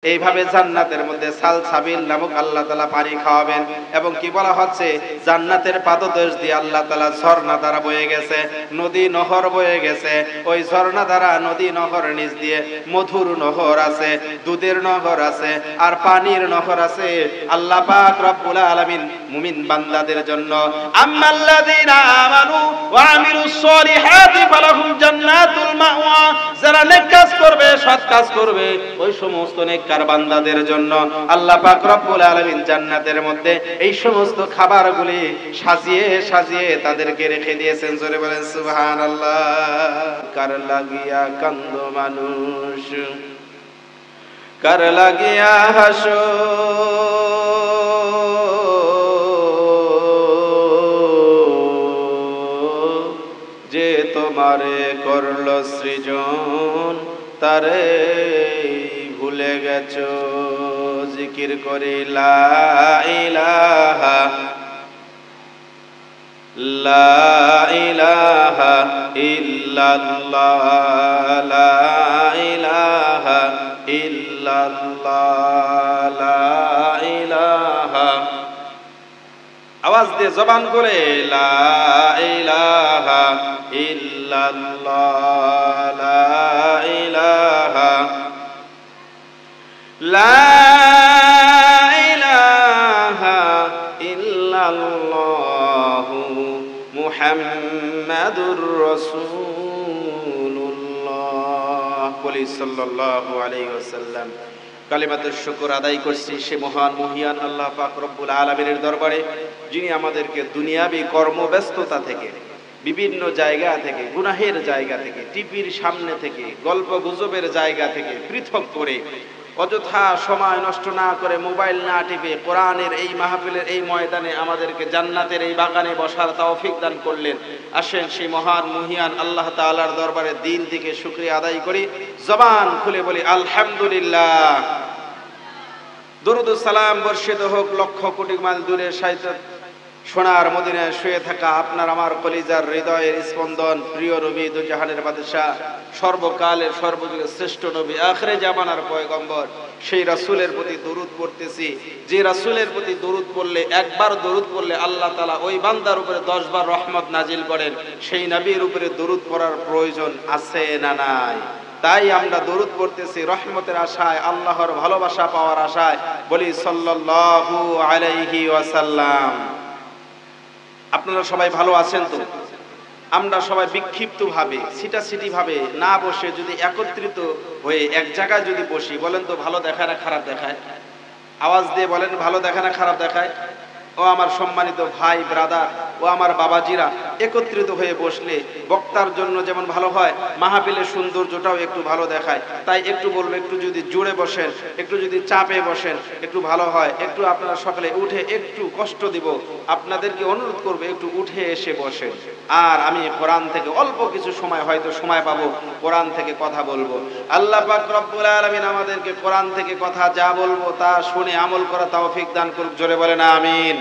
এইভাবে জান্নাতের মধ্যে সালসাবিল নামক আল্লাহ তাআলা পানি খাওয়াবেন। এবং কি বলা হচ্ছে, জান্নাতের পাদদেশ দিয়ে আল্লাহ তাআলা ঝর্ণা ধারা বয়ে গেছে, নদী নহর বয়ে গেছে। ওই ঝর্ণা ধারা, নদী নহর নিচ দিয়ে মধুর নহর আছে, দুধের নহর আছে, আর পানির নহর আছে। আল্লাহ পাক রব্বুল আলামিন মুমিন বান্দাদের জন্য আম্মাল্লাযীনা আমানু ওয়া আমিলুস সলিহাতি ফালাহুম জান্নাতুল মাওয়া, যারা নেক কাজ করবে, সৎ কাজ করবে, ওই সমস্ত নেককার বান্দাদের জন্য আল্লাহ পাক রব্বুল আলামিন জান্নাতের মধ্যে এই সমস্ত খাবারগুলি সাজিয়ে সাজিয়ে তাদেরকে রেখে দিয়েছেন। জোরে বলেন সুবহানাল্লাহ। কার লাগিয়া কান্দ মানুষ, কার লাগিয়া হাসো, যে তোমারে করলো সৃজন, তারে ভুলে গেছো। জিকির করি লা ইলাহা লা ইলাহা ইল্লাল্লাহ, লা ইলাহা ইল্লাল্লাহ, লা ইলাহা। আওয়াজ দিয়ে জবান করে লা ইলাহা ইল্লাল্লাহ, লা ইলাহা লা ইলাহা ইল্লাল্লাহু মুহাম্মাদুর রাসূলুল্লাহ। বলি সাল্লাল্লাহু আলাইহি ওয়াসাল্লাম। কালিমাতুশ শুকর আদায় করছি সে মহান মহিয়ান আল্লাহ পাক রব্বুল আলামিনের দরবারে, যিনি আমাদেরকে দুনিয়াবী কর্মব্যস্ততা থেকে, বিভিন্ন জায়গা থেকে, গুনাহের জায়গা থেকে, টিভির সামনে থেকে, গল্প গুজবের জায়গা থেকে পৃথক করে, অযথা সময় নষ্ট না করে, মোবাইল না টিপে কোরআনের এই মাহফিলের এই ময়দানে আমাদেরকে জান্নাতের এই বাগানে বসার তৌফিক দান করলেন। আসেন সেই মহান মহিয়ান আল্লাহ তাআলার দরবারে দিল থেকে শুকরিয়া আদায় করি, জবান খুলে বলি আলহামদুলিল্লাহ। দরুদ ও সালাম বর্ষিত হোক লক্ষ কোটি মাইল দূরে সাহিত্য সোনার মদিনায় শুয়ে থাকা আপনার আমার কলিজার হৃদয়ের স্পন্দন, প্রিয় নবী দু জাহানের বাদশাহ, সর্বকালের সর্বযুগের শ্রেষ্ঠ নবী, আখিরে জামানার পয়গম্বর, সেই রাসূলের প্রতি দরুদ পড়তেছি, যে রাসূলের প্রতি দরুদ পড়লে, একবার দরুদ পড়লে আল্লাহ তাআলা ওই বান্দার উপরে 10 বার রহমত নাজিল করেন। সেই নবীর উপরে দরুদ পড়ার প্রয়োজন আছে না নাই? তাই আমরা দরুদ পড়তেছি রহমতের আশায়, আল্লাহর ভালোবাসা পাওয়ার আশায়। বলি সাল্লাল্লাহু আলাইহি ওয়াসাল্লাম। আপনারা সবাই ভালো আছেন তো? আমরা সবাই বিক্ষিপ্ত ভাবে, সিটাসিটি ভাবে না বসে যদি একত্রিত হয়ে এক জায়গায় যদি বসি, বলেন তো ভালো দেখায় না খারাপ দেখায়? আওয়াজ দিয়ে বলেন, ভালো দেখায় না খারাপ দেখায়? ও আমার সম্মানিত ভাই ব্রাদার ও আমার বাবাজিরা, একত্রিত হয়ে বসলে বক্তার জন্য যেমন ভালো হয়, মাহফিলের সৌন্দর্যটাও একটু ভালো দেখায়। তাই একটু বলবো, একটু যদি জোরে বসেন, একটু যদি চাপে বসেন, একটু ভালো হয়। একটু আপনারা সকালে উঠে একটু কষ্ট দিব, আপনাদেরকে অনুরোধ করবো একটু উঠে এসে বসেন। আর আমি কোরআন থেকে অল্প কিছু সময়, হয়তো সময় পাবো, কোরআন থেকে কথা বলবো। আল্লাহ পাক রব্বুল আলামিন আমাদেরকে কোরআন থেকে কথা যা বলবো তা শুনে আমল করা তৌফিক দান করুক। জোরে বলেন আমিন।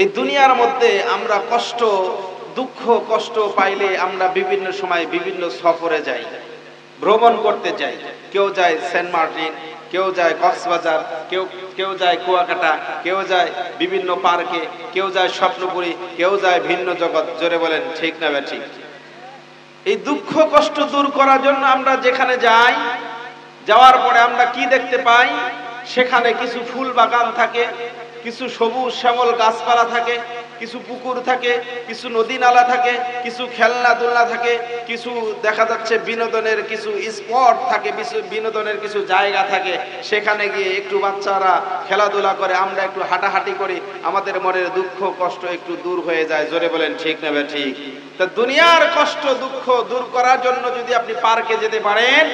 এই দুনিয়ার মধ্যে আমরা কষ্ট, দুঃখ, কষ্ট পাইলে আমরা বিভিন্ন সময় বিভিন্ন সফরে যাই, ভ্রমণ করতে যাই। কেউ যায় সেন্ট মার্টিন, কেউ যায় কক্সবাজার, কেউ যায় কুয়াকাটা, কেউ যায় বিভিন্ন পার্কে, কেউ যায় স্বপ্নপুরী, কেউ যায় ভিন্ন জগৎ। জোরে বলেন ঠিক না ঠিক? এই দুঃখ কষ্ট দূর করার জন্য আমরা যেখানে যাই, যাওয়ার পরে আমরা কি দেখতে পাই? সেখানে কিছু ফুল বাগান থাকে, কিছু সবুজ শ্যামল গাছপালা থাকে, কিছু পুকুর থাকে, কিছু নদী নালা থাকে, কিছু খেলনাধুলা থাকে, কিছু দেখা যাচ্ছে বিনোদনের কিছু স্পট থাকে, বিনোদনের কিছু জায়গা থাকে। সেখানে গিয়ে একটু বাচ্চারা খেলাধুলা করে, আমরা একটু হাঁটাহাঁটি করি, আমাদের মনের দুঃখ কষ্ট একটু দূর হয়ে যায়। জোরে বলেন ঠিক না ঠিক? তা দুনিয়ার কষ্ট দুঃখ দূর করার জন্য যদি আপনি পার্কে যেতে পারেন,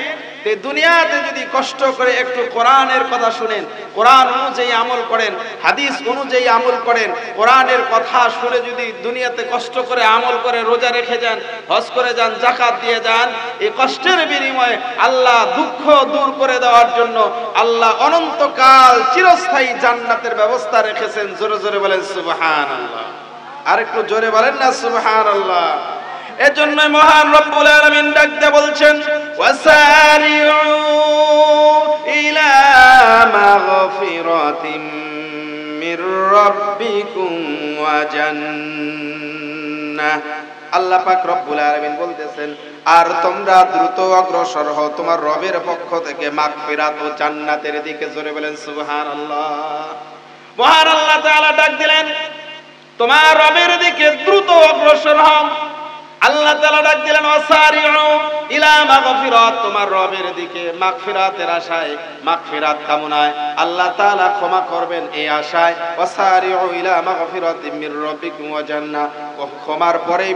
দুনিয়াতে যদি কষ্ট করে একটু কোরআনের কথা শুনেন, কোরআন অনুযায়ী আমল করেন, হাদিস অনুযায়ী আমল করেন, কোরআনের কথা শুনে যদি দুনিয়াতে কষ্ট করে আমল করে রোজা রেখে যান, হজ করে যান, যাকাত দিয়ে যান, এই কষ্টের বিনিময়ে আল্লাহ দুঃখ দূর করে দেওয়ার জন্য আল্লাহ অনন্তকাল চিরস্থায়ী জান্নাতের ব্যবস্থা রেখেছেন। জোরে জোরে বলেন সুবহানাল্লাহ। আর একটু জোরে বলেন না সুবহানাল্লাহ। এজন্য মহান রব্বুল আলামিন ডাকতে বলছেন ওয়াসারিউ ইলা মাগফিরাতিম মির রাব্বিকুম ওয়া জান্নাহ। আল্লাহ পাক রব্বুল আলামিন বলতেছেন, আর তোমরা দ্রুত অগ্রসর হও তোমার রবের পক্ষ থেকে মাগফিরাত ও জান্নাতের দিকে। জোরে বলেন সুবহানাল্লাহ। মহান আল্লাহ তাআলা ডাক দিলেন, তোমার রবের দিকে দ্রুত অগ্রসর হও। আল্লাহ তাআলা ডাক দিলেন ওয়াসারিউ ইলা মাগফিরাত, তোমার রবের দিকে মাগফিরাতের আশায়, মাগফিরাত কামনায়, আল্লাহ তাআলা ক্ষমা করবেন এই আশায়। ওয়াসারিউ ইলা মাগফিরাতিম মির রাব্বিকুম ওয়া জান্নাহ, ক্ষমার পরেই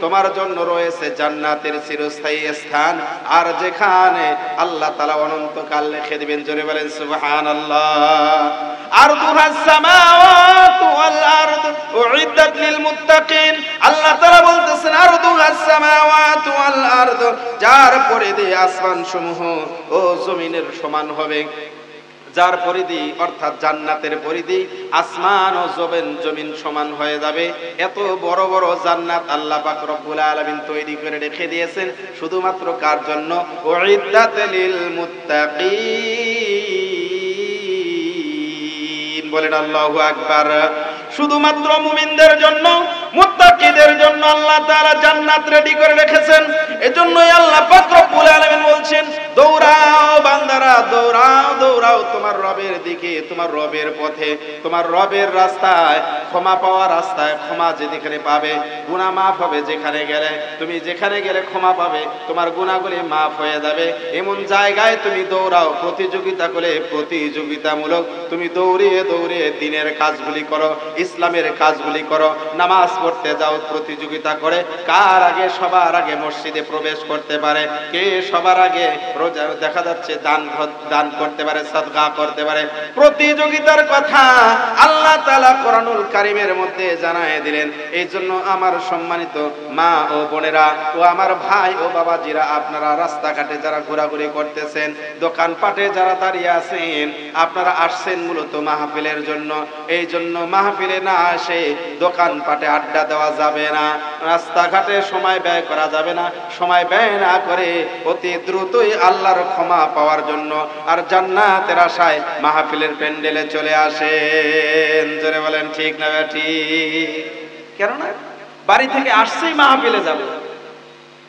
তোমার জন্য রয়েছে জান্নাতের চিরস্থায়ী স্থান, আর যেখানে আল্লাহ তাআলা অনন্তকাল রেখে দিবেন। জোরে বলেন সুবহানাল্লাহ। আরদুহাস সামাওয়াতু ওয়াল আরদু উইদ্দাত লিল মুত্তাকিন। আল্লাহ তাআলা বলতেছেন আরদুহাস সামাওয়াতু ওয়াল আরদু, যার পরিধি আসমান সমূহ ও জমিনের সমান হবে, যার পরিধি অর্থাৎ জান্নাতের পরিধি আসমান ও জমিন সমান হয়ে যাবে। এত বড় বড় জান্নাত আল্লাহ পাক রব্বুল আলামিন তৈরি করে রেখে দিয়েছেন শুধুমাত্র কার জন্য? উইদ্দাত লিল মুত্তাকিন। বলেন আল্লাহু আকবার। শুধুমাত্র মুমিনদের জন্য, মুত্তাকিদের জন্য আল্লাহ তাআলা জান্নাত রেডি করে রেখেছেন। এজন্যই আল্লাহ পাক রব্বুল আলামিন বলছেন, দৌড়াও বান্দারা, দৌড়াও দৌড়াও তোমার রবের দিকে, তোমার রবের পথে, তোমার রবের রাস্তায়, ক্ষমা পাওয়ার রাস্তায়। ক্ষমা যেখানে পাবে, গুনাহ মাফ হবে। যেখানে গেলে তুমি, যেখানে গেলে ক্ষমা পাবে, তোমার গুনাহগুলি মাফ হয়ে যাবে। এমন জায়গায় তুমি দৌড়াও, প্রতিযোগিতা করে, প্রতিযোগিতামূলক তুমি দৌড়িয়ে দৌড়িয়ে দিনের কাজগুলি করো, ইসলামের কাজগুলি করো। নামাজ পড়তে যাও প্রতিযোগিতা করে, কার আগে সবার আগে মসজিদে প্রবেশ করতে পারে, কে সবার আগে রোজা, দেখা যাচ্ছে দান করতে পারে, সাদকা করতে পারে। প্রতিযোগিতার কথা আল্লাহ তাআলা কোরআনুল কারীমের মধ্যে জানায় দিলেন। এই জন্য আমার সম্মানিত মা ও বোনেরা ও আমার ভাই ও বাবাজিরা, আপনারা রাস্তাঘাটে যারা ঘোরাঘুরি করতেছেন, দোকানপাটে যারা দাঁড়িয়ে আছেন, আপনারা আসছেন মূলত মাহফিলের জন্য। এই জন্য মাহফিলে না আসে দোকানপাটে আড্ডা দেওয়া যাবে না, রাস্তাঘাটে সময় ব্যয় করা যাবে না। সময় ব্যয় না করে অতি দ্রুতই আল্লাহর ক্ষমা পাওয়ার জন্য আর জান্নাতের আশায় মাহফিলের প্যান্ডেলে চলে আসেন। জোরে বলেন ঠিক না ঠিক? কেননা বাড়ি থেকে আসছেই মাহফিলে যাব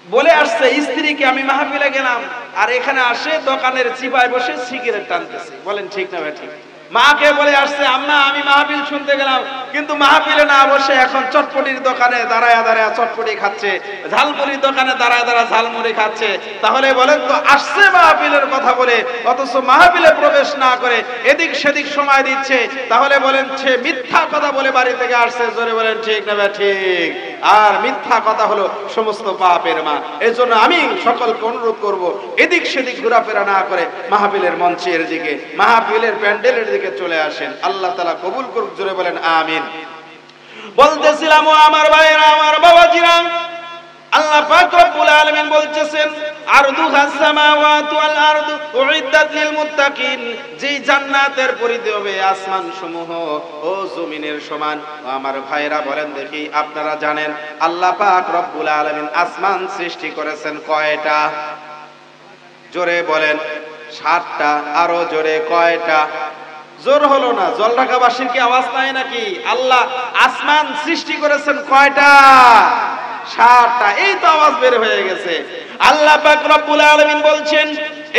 বলে আসছে, স্ত্রীকে আমি মাহফিলে গেলাম, আর এখানে আসে দোকানের চিপায় বসে সিগারেট টানতেছে। বলেন ঠিক না ঠিক? মাকে বলে আসছে, আম্মা আমি মাহফিল শুনতে গেলাম, কিন্তু মাহফিলে না বসে এখন চটপটির দোকানে দাঁড়ায় দাঁড়ায় চটপটি খাচ্ছে, ঝালমুড়ির দোকানে দাঁড়ায় দাঁড়ায় ঝালমুড়ি খাচ্ছে। তাহলে বলেন তো, আসছে মাহফিলের কথা বলে, অথচ মাহফিলে প্রবেশ না করে এদিক সেদিক সময় দিচ্ছে। তাহলে বলেন সে মিথ্যা কথা বলে বাড়ি থেকে আসছে। জোরে বলেন ঠিক না ঠিক? আর মিথ্যা কথা হলো সমস্ত পাপের মা। এজন্য আমি সকলকে অনুরোধ করব, এদিক সেদিক ঘোরাফেরা না করে মাহফিলের মঞ্চের দিকে, মাহফিলের প্যান্ডেলের দিকে চলে আসেন। আল্লাহ তাআলা কবুল করুক। জোরে বলেন আমিন। বলতেছিলাম ও আমার ভাইরা, আমার বাবাজিরা, আল্লাহ পাক রব্বুল আলামিন বলতেছেন আরদুহাস সামাওয়াতু ওয়াল আরদু উইদ্দাত লিল মুত্তাকিন, যে জান্নাতের পরিধি হবে আসমান সমূহ ও জমিনের সমান। আমার ভাইরা বলেন দেখি, আপনারা জানেন আল্লাহ পাক রব্বুল আলামিন আসমান সৃষ্টি করেছেন কয়টা? জোরে বলেন। 7টা। আরো জোরে কয়টা? জোর হলো না। জলঢাকাবাসীর কি আওয়াজ নাই নাকি? আল্লাহ আসমান সৃষ্টি করেছেন কয়টা? 7টা। এই তো আওয়াজ বের হয়ে গেছে। আল্লাহ পাক রব্বুল আলামিন বলছেন,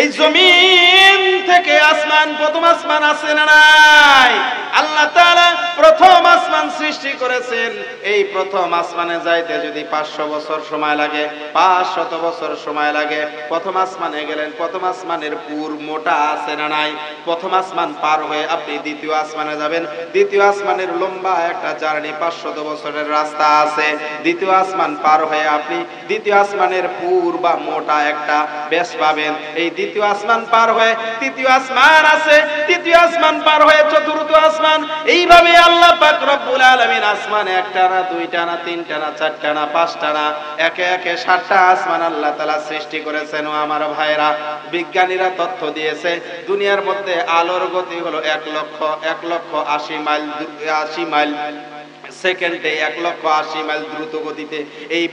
এই জমিন থেকে আসমান, প্রথম আসমান আছে না নাই? আল্লাহ তাআলা প্রথম আসমান সৃষ্টি করেছেন। এই প্রথম আসমানে যাইতে যদি 500 বছর সময় লাগে, 500 বছর সময় লাগে। প্রথম আসমানে গেলেন, প্রথম আসমানের পুর মোটা আছে না নাই? প্রথম আসমান পার হয়ে আপনি দ্বিতীয় আসমানে যাবেন, দ্বিতীয় আসমানের লম্বা একটা জার্নি, 500 বছরের রাস্তা আছে। দ্বিতীয় আসমান পার হয়ে আপনি দ্বিতীয় আসমানের পুর বা মোটা একটা বেশ পাবেন। এই দ্বিতীয় আসমান পার হয়ে তৃতীয় আসমান আছে, তৃতীয় আসমান পার হয়ে চতুর্থ আসমান। এইভাবে আল্লাহ পাক রব্বুল আলামিন আসমান একটা না, দুইটা না, তিনটা না, চারটা না, পাঁচটা না, একে একে 7টা আসমান আল্লাহ তাআলা সৃষ্টি করেছেন। ও আমার ভাইরা, বিজ্ঞানীরা তথ্য দিয়েছে দুনিয়ার মধ্যে আলোর গতি হলো 1,80,000 মাইল সেকেন্ডে 1,80,000 মাইল দ্রুত গতিতে এই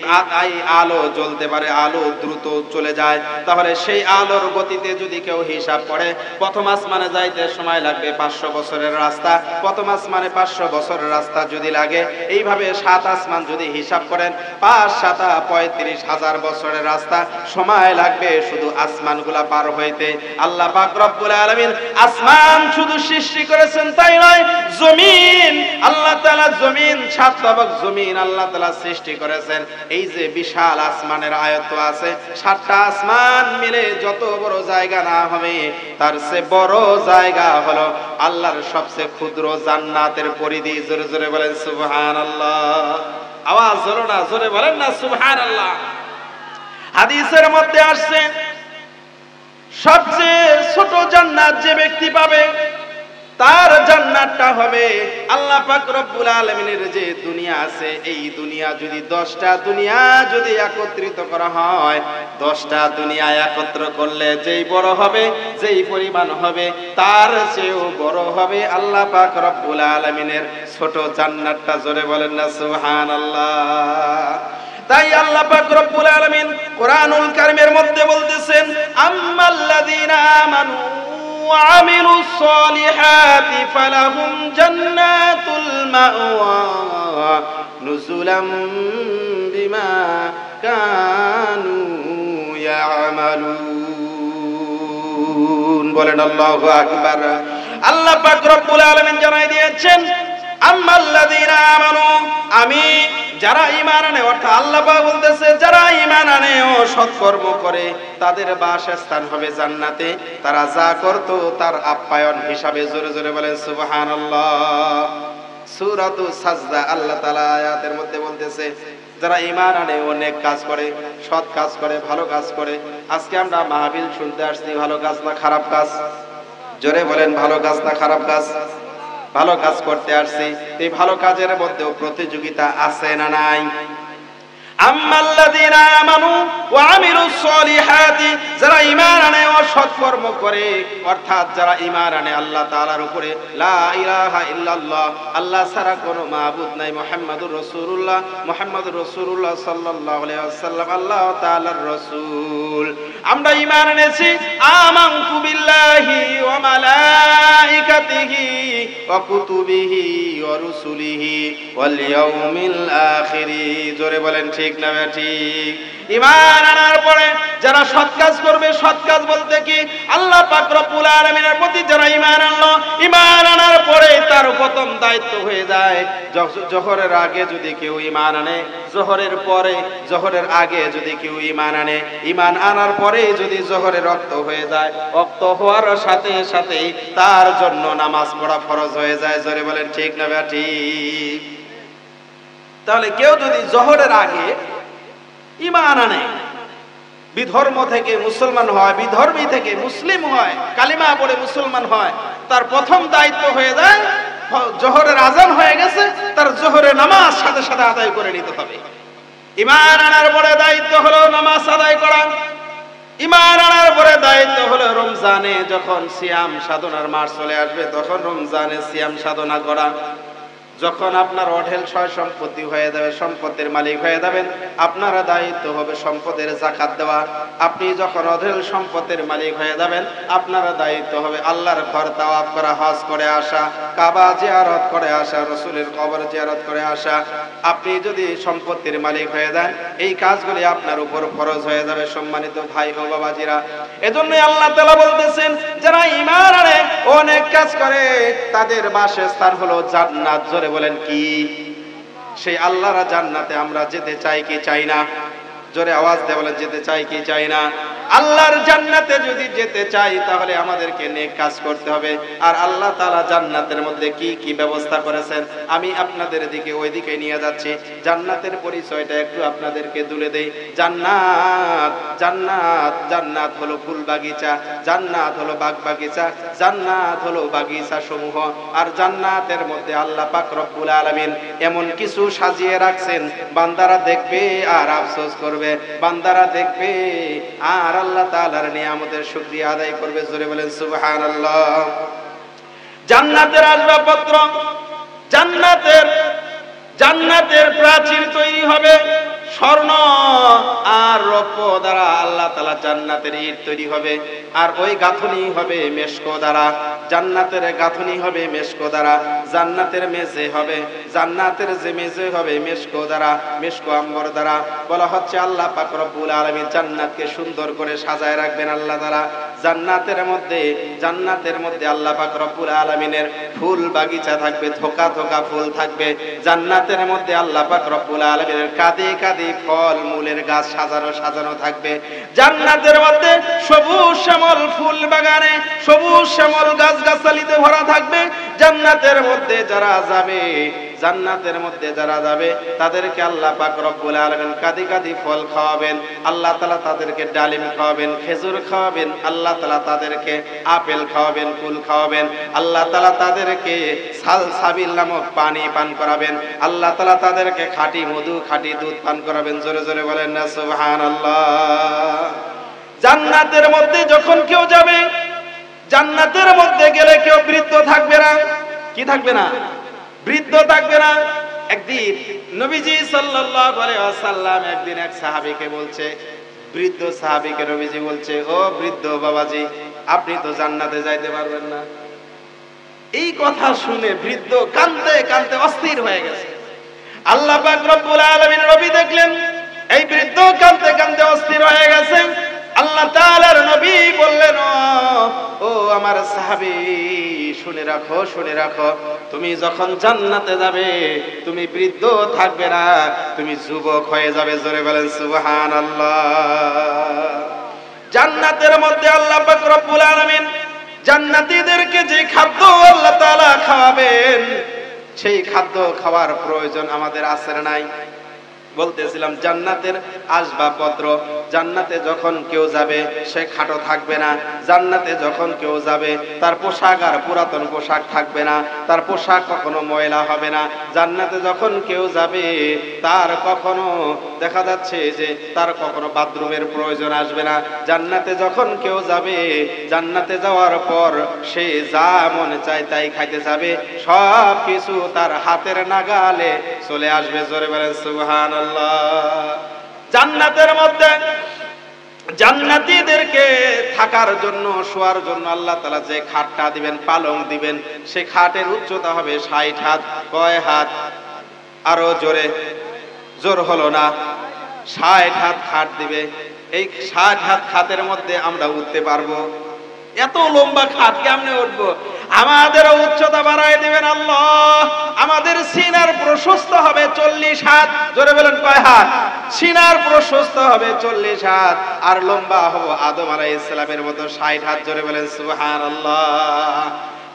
আলো জ্বলতে পারে, আলো দ্রুত চলে যায়। তাহলে সেই আলোর গতিতে যদি কেউ হিসাব করে, প্রথম আসমানে যাইতে সময় লাগবে 500 বছরের রাস্তা। প্রথম আসমানে 500 বছরের রাস্তা যদি লাগে, এইভাবে 7 আসমান যদি হিসাব করেন, 5 7 35,000 বছরের রাস্তা সময় লাগবে শুধু আসমানগুলা পার হইতে। আল্লাহ পাক রব্বুল আলামিন আসমান শুধু সৃষ্টি করেছেন তাই নয়, জমিন আল্লাহ তাআলা জমিন 7 তবক জমিন আল্লাহ তাআলা সৃষ্টি করেছেন। এই যে বিশাল আসমানের আয়ত্ত আছে, 7টা আসমান মিলে যত বড় জায়গা না হবে, তার চেয়ে বড় জায়গা হলো আল্লাহর সবচেয়ে ক্ষুদ্র জান্নাতের পরিধি। জোরে জোরে বলেন সুবহানাল্লাহ। আওয়াজ হলো না, জোরে বলেন না সুবহানাল্লাহ। হাদিসের মধ্যে আসছে সবচেয়ে ছোট জান্নাত যে ব্যক্তি পাবে তার জান্নাতটা হবে আল্লাহ পাক রব্বুল আলামিনের যে দুনিয়া আছে, এই দুনিয়া যদি 10টা দুনিয়া যদি একত্রিত করা হয়, 10টা দুনিয়া একত্র করলে যেই বড় হবে, যেই পরিমাণ হবে, তার চেয়েও বড় হবে আল্লাহ পাক রব্বুল আলামিনের ছোট জান্নাতটা। জোরে বলেন না সুবহানাল্লাহ। তাই আল্লাহ পাক রব্বুল আলামিন কোরআনুল কারীমের মধ্যে বলতেছেন, আম্মাল্লাযীনা আমানু ওয়া আমিলুস সলিহাতি ফালাহুম জান্নাতুল মাওয়া নুজুলাম বিমা কানু ইয়ামালুন। বলেন আল্লাহু আকবার। আল্লাহ পাক রব্বুল আলামিন জানাই দিয়েছেন, আম্মাল্লাযীনা আমানু, আমি যারা ঈমান আনে, অর্থাৎ আল্লাহ পাক বলতেছে যারা ঈমান আনে ও সৎকর্ম করে তাদের বাসস্থান হবে জান্নাতে। তারা যা করত তার আপ্যায়ন হিসাবে। জোরে জোরে বলেন সুবহানাল্লাহ। সূরাতুস সাজদা আল্লাহ তাআলা আয়াতের মধ্যে বলতেছে যারা ঈমান আনে ও নেক কাজ করে, সৎ কাজ করে, ভালো কাজ করে। আজকে আমরা মাহফিল শুনতে আসছি, ভালো কাজ না খারাপ কাজ? জোরে বলেন, ভালো কাজ না খারাপ কাজ? ভালো কাজ করতে আসছি। এই ভালো কাজের মধ্যেও প্রতিযোগিতা আছে না নাই? আম্মাল্লাযীনা আমানু ওয়া আমিলুস সলিহাতি, যারা ঈমান আনে ও সৎকর্ম করে, অর্থাৎ যারা ঈমান আনে আল্লাহ তাআলার উপরে, লা ইলাহা ইল্লাল্লাহ, আল্লাহ ছাড়া কোনো মাবুদ নাই, মুহাম্মাদুর রাসূলুল্লাহ, মুহাম্মাদুর রাসূলুল্লাহ সাল্লাল্লাহু আলাইহি ওয়াসাল্লাম আল্লাহ তাআলার রাসূল। আমরা ঈমান এনেছি, আমানতু বিল্লাহি ওয়া মালাইকাতিহি ওয়া কুতুবিহি ওয়া রুসুলিহি ওয়াল ইয়াউমিল আখির। জোরে বলেন ঠিক না ঠিক? ঈমান আনার পরে যারা সৎ কাজ করবে, সৎ কাজ বলতে কি আল্লাহ পাক রব্বুল আলামিনের প্রতি যারা ঈমান আনলো, ঈমান আনার পরে তার প্রথম দায়িত্ব হয়ে যায় জোহরের আগে যদি কেউ ঈমান আনে, জোহরের পরে, জোহরের আগে যদি কেউ ঈমান আনে, ঈমান আনার পরে যদি জোহরের রক্ত হয়ে যায়, রক্ত হওয়ার সাথে সাথে তার জন্য নামাজ পড়া ফরজ হয়ে যায়। জোরে বলেন ঠিক না ঠিক? তাহলে কেউ যদি জোহরের আগে ঈমান আনে, বিধর্ম থেকে মুসলমান হয়, বিধর্মী থেকে মুসলিম হয়, কালিমা পড়ে মুসলমান হয়, তার প্রথম দায়িত্ব হয়ে যায় জোহরের আজান হয়ে গেছে, তার জোহরের নামাজ সাথে সাথে আদায় করে নিতে হবে। ঈমান আনার পরে দায়িত্ব হলো নামাজ আদায় করা। ঈমান আনার পরে দায়িত্ব হলো রমজানে যখন সিয়াম সাধনার মাস চলে আসবে, তখন রমজানে সিয়াম সাধনা করা। যখন আপনার অঢেল সয় সম্পত্তি হয়ে যাবে, সম্পদের মালিক হয়ে যাবেন, আপনার দায়িত্ব হবে সম্পদের যাকাত দেওয়া। আপনি যখন অঢেল সম্পদের মালিক হয়ে যাবেন, আপনার দায়িত্ব হবে আল্লাহর ঘর তাওয়াফ করা, হজ করে আসা, কাবা জিয়ারত করে আসা, রাসূলের কবর জিয়ারত করে আসা। আপনি যদি সম্পত্তির মালিক হয়ে যান, এই কাজগুলি আপনার উপর ফরজ হয়ে যাবে। সম্মানিত ভাই ও বাবাজিরা, এজন্যই আল্লাহ তাআলা বলতেছেন যারা ঈমান আনে ও নেক কাজ করে তাদের বাসস্থান হলো জান্নাত। জোরে বলেন কি? সেই আল্লাহর জান্নাতে আমরা যেতে চাই কি চাই না? জোরে আওয়াজ দিয়ে বলেন, যেতে চাই কি চাই না? আল্লাহর জান্নাতে যদি যেতে চাই তাহলে আমাদেরকে নেক কাজ করতে হবে। আর আল্লাহ তাআলা জান্নাতের মধ্যে কি কি ব্যবস্থা করেছেন আমি আপনাদের দিকে ওইদিকে নিয়ে যাচ্ছি। জান্নাতের পরিচয়টা একটু আপনাদেরকে তুলে দেই। জান্নাত, জান্নাত, জান্নাত হলো ফুল বাগিচা, জান্নাত হলো বাগ বাগিচা, জান্নাত হলো বাগিচা সমূহ। আর জান্নাতের মধ্যে আল্লাহ পাক রব্বুল আলামিন এমন কিছু সাজিয়ে রাখছেন, বান্দারা দেখবে আর আফসোস করবে, বান্দারা দেখবে আর আল্লাহ তাআলার নিয়ামতের শুকরিয়া আদায় করবে। জোরে বলেন সুবহানাল্লাহ। জান্নাতের আসবাবপত্র, জান্নাতের জান্নাতের প্রাচীর তৈরি হবে স্বর্ণ আর রৌপ্য দ্বারা। আল্লাহ তাআলা জান্নাতের ইট তৈরি হবে, আর ওই গাঁথনি হবে মেশক দ্বারা। জান্নাতের গাঁথনি হবে মেশক দ্বারা। জান্নাতের মেঝে হবে, জান্নাতের যে মেঝে হবে মেশক দ্বারা, মেশক আম্বর দ্বারা। বলা হচ্ছে আল্লাহ পাক রব্বুল আলামিন জান্নাতকে সুন্দর করে সাজায় রাখবেন আল্লাহ তাআলা। জান্নাতের মধ্যে আল্লাহ পাক রব্বুল আলামিনের ফুল বাগিচা থাকবে, থোকা থোকা ফুল থাকবে। জান্নাতের মধ্যে আল্লাহ পাক রব্বুল আলামিনের কাঁদে কাঁদে ফল মূলের গাছ সাজানো সাজানো থাকবে। জান্নাতের মধ্যে সবুজ শ্যামল ফুল বাগানে সবুজ শ্যামল গাছ গাছালিতে ভরা থাকবে। জান্নাতের মধ্যে যারা যাবে তাদেরকে আল্লাহ পাক রব্বুল আলামিন কাঁদি কাঁদি ফল খাওয়াবেন। আল্লাহ তাআলা তাদেরকে ডালিম খাওয়াবেন, খেজুর খাওয়াবেন। আল্লাহ তাআলা তাদেরকে আপেল খাওয়াবেন, কুল খাওয়াবেন। আল্লাহ তাআলা তাদেরকে সালসাবিল নামক পানি পান করাবেন। আল্লাহ তাআলা তাদেরকে খাঁটি মধু খাঁটি দুধ পান করাবেন। জোরে জোরে বলেন না সুবহানাল্লাহ। জান্নাতের মধ্যে যখন কেউ যাবে, জান্নাতের মধ্যে গেলে কেউ বৃদ্ধ থাকবে না। কি থাকবে না? বৃদ্ধ থাকবে না। একদিন নবীজি সাল্লাল্লাহু আলাইহি ওয়াসাল্লাম একদিন এক সাহাবীকে বলছে, বৃদ্ধ সাহাবীকে নবীজি বলছে, ও বৃদ্ধ বাবাজি, আপনি তো জান্নাতে যাইতে পারবেন না। এই কথা শুনে বৃদ্ধ কাঁদতে কাঁদতে অস্থির হয়ে গেছে। আল্লাহ পাক রব্বুল আলামিন নবী দেখলেন এই বৃদ্ধ কাঁদতে কাঁদতে অস্থির হয়ে গেছে। আল্লাহ তাআলার নবী বললেন, ও আমার সাহাবী, শুনে রাখো, তুমি যখন জান্নাতে যাবে তুমি বৃদ্ধ থাকবে না, তুমি যুবক হয়ে যাবে। জোরে বলেন সুবহানাল্লাহ। জান্নাতের মধ্যে আল্লাহ পাক রব্বুল আলামিন জান্নাতীদেরকে যে খাদ্য আল্লাহ তাআলা খাওয়াবেন, সেই খাদ্য খাওয়ার প্রয়োজন আমাদের আছে না নাই? বলতেছিলাম জান্নাতের আসবাবপত্র, জান্নাতে যখন কেউ যাবে সে খাটো থাকবে না। জান্নাতে যখন কেউ যাবে তার পোশাক আর পুরাতন পোশাক থাকবে না, তার পোশাক কখনো ময়লা হবে না। জান্নাতে যখন কেউ যাবে তার কখনো দেখা যাচ্ছে যে তার কখনো বাথরুমের প্রয়োজন আসবে না। জান্নাতে যখন কেউ যাবে, জান্নাতে যাওয়ার পর সে যা মনে চায় তাই খাইতে যাবে, সব কিছু তার হাতের নাগালে চলে আসবে। জোরে বলেন সুবহানাল্লাহ। জান্নাতের মধ্যে জান্নাতীদেরকে থাকার জন্য শোয়ার জন্য আল্লাহ তাআলা যে খাটটা দিবেন, পালং দিবেন, সেই খাটের উচ্চতা হবে 60 হাত। কয় হাত? আরো জোরে, জোর হলো না। 60 হাত খাট দিবে। এই 60 হাত খাটের মধ্যে আমরা উঠতে পারবো? এত লম্বা খাট কেমনে উঠবো? আমাদের উচ্চতা বাড়ায় দিবেন আল্লাহ। আমাদের সিনার প্রশস্ত হবে 40 হাত। জোরে বলেন কয় হাত? সিনার প্রশস্ত হবে 40 হাত, আর লম্বা হবো আদম আলাইহিস সালামের মতো 60 হাত। জোরে বলেন সুবহানাল্লাহ।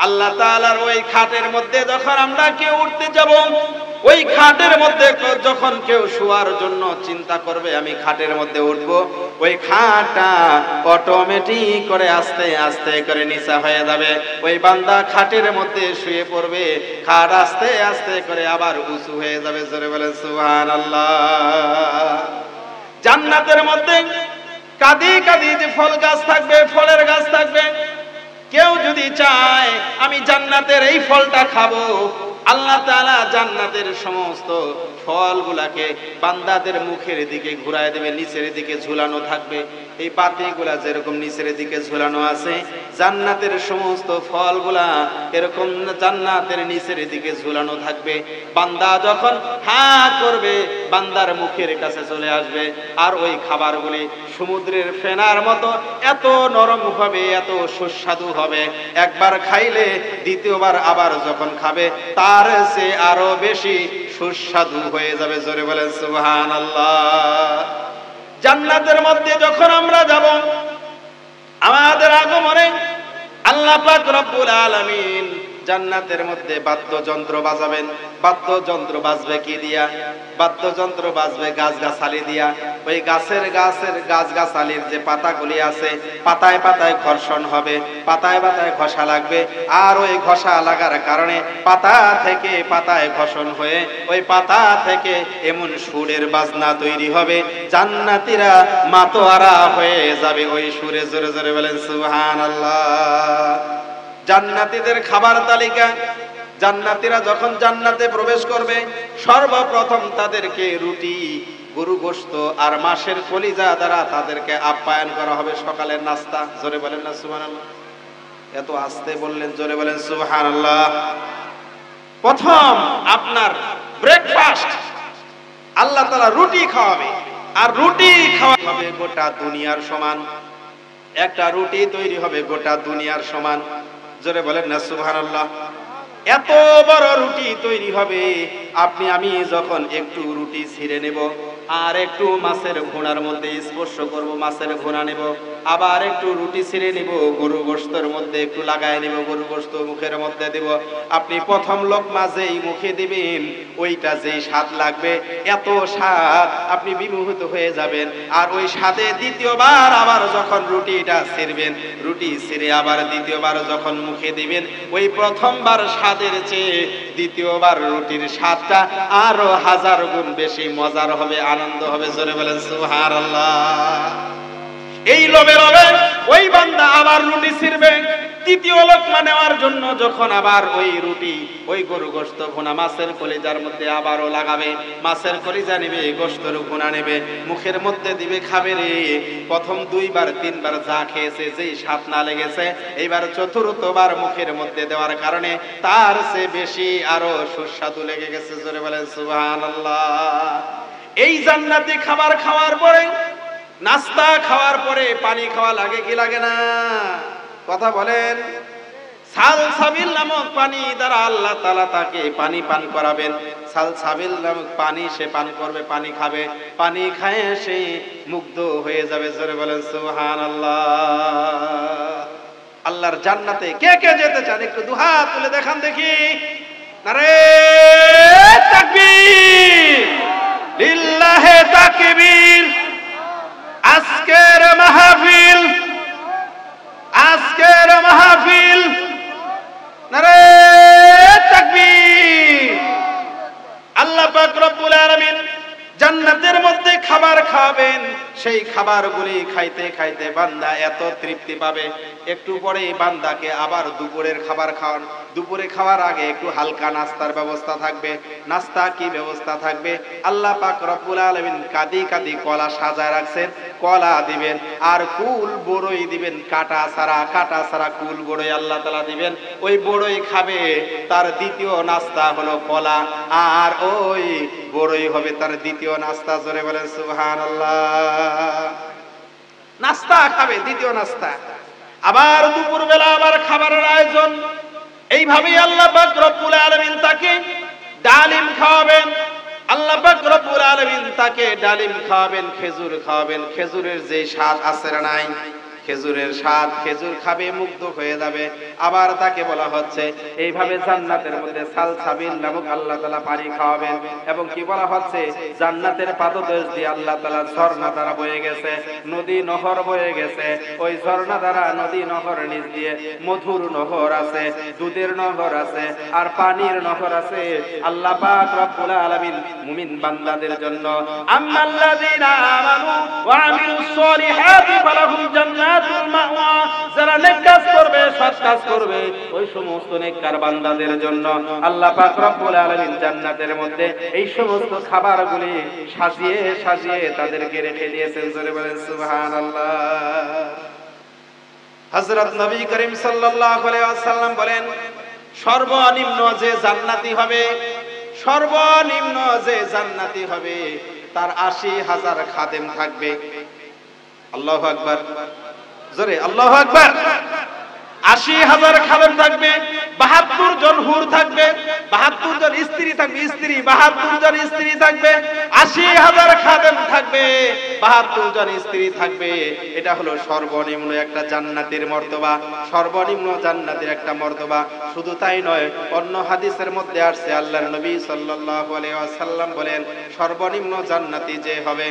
আল্লাহ তাআলার ওই খাটের মধ্যে যখন আমরা কেউ উঠতে যাব, ওই খাটের মধ্যে যখন কেউ শোয়ার জন্য চিন্তা করবে আমি খাটের মধ্যে উঠবো, ওই খাটটা অটোমেটিক করে আস্তে আস্তে করে নিচা হয়ে যাবে। ওই বান্দা খাটের মধ্যে শুয়ে পড়বে, খাট আস্তে আস্তে করে আবার উঁচু হয়ে যাবে। জোরে বলেন সুবহানাল্লাহ। জান্নাতের মধ্যে কাঁদি কাঁদি যে ফল গাছ থাকবে, ফলের গাছ থাকবে। কেউ যদি চায় আমি জান্নাতের এই ফলটা খাবো, আল্লাহ তাআলা জান্নাতের সমস্ত ফলগুলাকে বান্দাদের মুখের দিকে ঘুরায় দেবে, নিচের দিকে ঝুলানো থাকবে। এই পাতিগুলা যেরকম নিচের দিকে ঝুলানো আছে, জান্নাতের সমস্ত ফলগুলা এরকম জান্নাতের নিচের দিকে ঝুলানো থাকবে। বান্দা যখন হা করবে বান্দার মুখের কাছে চলে আসবে, আর ওই খাবারগুলি সমুদ্রের ফেনার মতো এত নরম হবে, এত সুস্বাদু হবে, একবার খাইলে দ্বিতীয়বার আবার যখন খাবে তার সে আরো বেশি সুস্বাদু হয়ে যাবে। জোরে বলেন সুবহানাল্লাহ। জান্নাতের মধ্যে যখন আমরা যাব, আমাদের আগমনে আল্লাহ পাক রব্বুল আলামিন জান্নাতের মধ্যে বাদ্যযন্ত্র বাজাবেন। বাদ্যযন্ত্র বাজবে কি দিয়া? বাদ্যযন্ত্র বাজবে গাছগাছালি দিয়া। ওই গাছগাছালির যে পাতাগুলি আছে, পাতায় পাতায় ঘর্ষণ হবে, পাতায় পাতায় ঘষা লাগবে। আর ওই ঘষা লাগার কারণে পাতা থেকে পাতায় ঘষণ হয়ে ওই পাতা থেকে এমন সুরের বাজনা তৈরি হবে, জান্নাতীরা মাতোয়ারা হয়ে যাবে ওই সুরে। জোরে জোরে বলেন সুবহানাল্লাহ। জান্নাতীদের খাবার তালিকা, জান্নাতীরা যখন জান্নাতে প্রবেশ করবে সর্বপ্রথম তাদেরকে রুটি, গরু গোশত আর মাছের কলিজা দ্বারা তাদেরকে আপ্যায়ন করা হবে সকালের নাস্তা। জোরে বলেন না সুবহানাল্লাহ। এত আস্তে বললেন, জোরে বলেন সুবহানাল্লাহ। প্রথম আপনার ব্রেকফাস্ট আল্লাহ তাআলা রুটি খাওয়াবে, আর রুটি খাওয়া হবে গোটা দুনিয়ার সমান। একটা রুটি তৈরি হবে গোটা দুনিয়ার সমান। জোরে বলেন না সুবহানাল্লাহ। এত বড় রুটি তৈরি হবে, আপনি আমি যখন একটু রুটি ছিঁড়ে নেব আর একটু মাছের ভুনার মধ্যে স্পর্শ করব, মাছের ভুনা নেব, আবার একটু রুটি ছিঁড়ে নিব, গরু গোশতের মধ্যে একটু লাগায় নেব, গরু গোশত মুখের মধ্যে দেব, আপনি প্রথম লোকমা যেই মুখে দিবেন ওইটা যেই স্বাদ লাগবে, এত স্বাদ আপনি বিমোহিত হয়ে যাবেন। আর ওই স্বাদে দ্বিতীয়বার আবার যখন রুটিটা ছিঁড়বেন, রুটি ছিঁড়ে আবার দ্বিতীয়বার যখন মুখে দিবেন, ওই প্রথমবার স্বাদের চেয়ে দ্বিতীয়বার রুটির স্বাদটা আরো হাজার গুণ বেশি মজার হবে, আনন্দ হবে। জোরে বলেন সুবহানাল্লাহ। এই লোভে লোভে ওই বান্দা আবার রুটি ছিঁড়বে তৃতীয় লোকমা নেওয়ার জন্য। যখন আবার ওই রুটি, ওই গরু গোশত ভুনা মাছের কলিজার মধ্যে আবারও লাগাবে, মাছের কলিজা নেবে, গোশতের ভুনা নেবে, মুখের মধ্যে দিবে, খাবে রে। প্রথম দুইবার তিনবার যা খেয়েছে যেই স্বাদ না লেগেছে, এইবার চতুর্থবার মুখের মধ্যে দেওয়ার কারণে তার চেয়ে বেশি আরো সুস্বাদু লেগে গেছে। জোরে বলেন সুবহানাল্লাহ। এই জান্নাতি খাবার খাওয়ার পরে, নাস্তা খাওয়ার পরে পানি খাওয়া লাগে কি লাগে না? কথা বলেন। সালসাবিল নামক পানি দ্বারা আল্লাহ তাআলা তাকে পানি পান করাবেন। সালসাবিল নামক পানি সে পান করবে, পানি খাবে, পানি খায় সে মুগ্ধ হয়ে যাবে। জোরে বলেন সুবহানাল্লাহ। আল্লাহর জান্নাতে কে কে যেতে চান একটু দুহাত তুলে দেখান দেখি। নারে তাকবীর, লিল্লাহে তাকবীর। আজকের মাহফিল, আজকের মাহফিল, নারে তাকবীর। আল্লাহ পাক রব্বুল আলামিন জান্নাতের মধ্যে খাবার খাবেন, সেই খাবারগুলি খাইতে খাইতে বান্দা এত তৃপ্তি পাবে, একটু পরে বান্দাকে আবার দুপুরের খাবার খাওয়ান। দুপুরে খাওয়ার আগে একটু হালকা নাস্তার ব্যবস্থা থাকবে। নাস্তা কি ব্যবস্থা থাকবে? আল্লাহ পাক রব্বুল আলামিন কাদি কাদি কলা সাজায় রাখছেন, কলা দিবেন, আর কুল বড়ই দিবেন, কাটা ছাড়া কুল বড়ই আল্লাহ তাআলা দিবেন। ওই বড়ই খাবে, তার দ্বিতীয় নাস্তা হলো কলা, আর ওই বড়ই হবে তার দ্বিতীয় নাস্তা। জোরে বলেন সুবহানাল্লাহ। নাস্তা খাবে, দ্বিতীয় নাস্তা। আবার দুপুরবেলা আবার খাবারের আয়োজন। এইভাবেই আল্লাহ পাক রব্বুল আলামিন তাকে ডালিম খাওয়াবেন। আল্লাহ পাক রব্বুল আলামিন তাকে ডালিম খাওয়াবেন, খেজুর খাওয়াবেন। খেজুরের যে স্বাদ আছে না নাই, খেজুরের স্বাদ, খেজুর খাবে মুগ্ধ হয়ে যাবে। আবার তাকে বলা হচ্ছে এইভাবে জান্নাতের মধ্যে সালসাবিল নামক আল্লাহ তাআলা পানি খাওয়াবেন। এবং কি বলা হচ্ছে, জান্নাতের পাদদেশ দিয়ে আল্লাহ তাআলা ঝর্ণা দ্বারা বয়ে গেছে, নদী নহর বয়ে গেছে। ওই ঝর্ণা দ্বারা, নদী নহর নিচ দিয়ে মধুর নহর আছে, দুধের নহর আছে, আর পানির নহর আছে। আল্লাহ পাক রব্বুল আলামিন মুমিন বান্দাদের জন্য আম্মাল্লাযীনা আমানু ওয়া আমিলুস সলিহাতি ফালাহুম জান্নাতুল মাওয়া, যারা নেক কাজ করবে, সৎ কাজ করবে, ওই সমস্ত নেককার বান্দাদের জন্য আল্লাহ পাক রব্বুল আলামিন জান্নাতের মধ্যে এই সমস্ত খাবারগুলি সাজিয়ে সাজিয়ে তাদেরকে রেখে দিয়েছেন। জোরে বলেন সুবহানাল্লাহ। হযরত নবী করিম সাল্লাল্লাহু আলাইহি ওয়াসাল্লাম বলেন, সর্বনিম্ন যে জান্নাতি হবে, সর্বনিম্ন যে জান্নাতি হবে, তার ৮০,০০০ খাদেম থাকবে। আল্লাহু আকবার, জোরে আল্লাহু আকবার। ৮০,০০০ খাদেম থাকবে, ৭২ জন হুর থাকবে, ৭২ জন স্ত্রী থাকবে, ৭২ জন স্ত্রী থাকবে, ৮০,০০০ খাদেম থাকবে, ৭২ জন স্ত্রী থাকবে। এটা হলো সর্বনিম্ন একটা জান্নাতের মর্তবা, সর্বনিম্ন জান্নাতের একটা মর্তবা। শুধু তাই নয়, অন্য হাদিসের মধ্যে আসছে আল্লাহর নবী সাল্লাল্লাহু আলাইহি ওয়াসাল্লাম বলেন, সর্বনিম্ন জান্নাতি যে হবে,